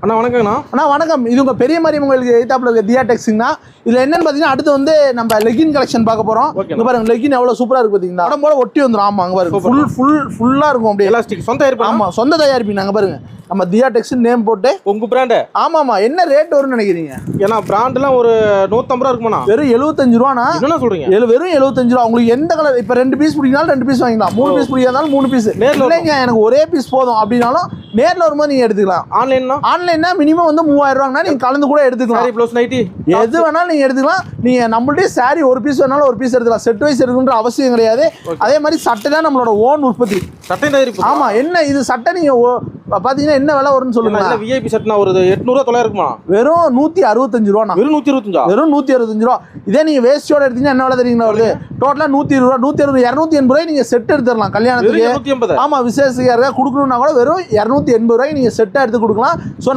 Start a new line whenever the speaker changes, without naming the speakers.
அண்ணா வணக்கங்கண்ணா.
அண்ணா வணக்கம். இது உங்கள் பெரிய மாரியம்மன் கோயிலுக்கு எதிர்த்தாப்புல இருக்க தியா டெக்ஸுங்கண்ணா. இதில் என்னன்னு பார்த்தீங்கன்னா அடுத்து வந்து நம்ம லெகின் கலெக்ஷன் பார்க்க போகிறோம். இங்கே பாருங்க லெகின் எவ்வளோ சூப்பராக இருக்குது பார்த்தீங்கன்னா உடம்போட ஒட்டி வந்துடும். ஆமாம் அங்கே பாருங்க ஃபுல்லாக இருக்கும் அப்படியே
எலாஸ்டிக் சொந்த தயாரிப்பு.
ஆமாம் சொந்த தயாரிப்பு. நாங்கள் பாருங்க நம்ம தியா டெக்ஸ் நேம் போட்டு
உங்க பிராண்டு.
ஆமாம்மா. என்ன ரேட் வரும்னு நினைக்கிறீங்க?
ஏன்னா பிராண்ட்லாம் ஒரு 150 ரூபா இருக்குமாண்ணா?
வெறும் 75 ரூபாண்ணா.
என்ன சொல்றீங்க?
வெறும் 75 ரூபா. உங்களுக்கு எந்த கலர் இப்போ 2 பீஸ் பிடிக்கினாலும் 2 பீஸ் வாங்கிக்கலாம், 3 பீஸ் பிடிக்காதாலும் 3 பீஸ். இல்லைங்க எனக்கு ஒரே பீஸ் போதும் அப்படின்னாலும் நேரில் வரும்போது நீங்கள் எடுத்துக்கலாம். ஆன்லைன்னா மினிமம் வந்து 3000 ரூபாங்கன்னா நீங்கள் கலந்து கூட எடுத்துக்கலாம்.
ப்ளஸ் நைட்டி
எது வேணாலும் நீங்கள் எடுத்துக்கலாம். நீங்கள் நம்மள்டே சாரி ஒரு பீஸ் வேணாலும் ஒரு பீஸ் எடுத்துக்கலாம். செட் வைஸ் எடுக்கணுன்ற அவசியம் கிடையாது. அதே மாதிரி சட்டை தான் நம்மளோட ஓன் உற்பத்தி.
சட்டை தயாரிப்பு.
ஆமா. என்ன இது சட்டை நீங்கள் பார்த்தீங்கன்னா என்ன விலை வரும்னு சொல்லுங்க.
விஐபி சட்டைனா ஒரு 800 900 இருக்குமா?
வெறும் 165 ரூபா.
வெறும் 125.
வெறும் 165 ரூபா. இதே நீங்க வேஸ்டோட எடுத்தீங்கன்னா என்ன விலை தெரியுங்களா வருது? டோட்டலா 120 ரூபா, 160, 280 ரூபாய் நீங்க செட் எடுத்துடலாம் கல்யாணத்துக்கு.
ஆமா
விசேஷத்துக்கு யாருக்கா கொடுக்கணும்னா கூட வெறும் 280 ரூபாய்க்கு நீங்க செட்டா எடுத்து கொடுக்கலாம். ஸோ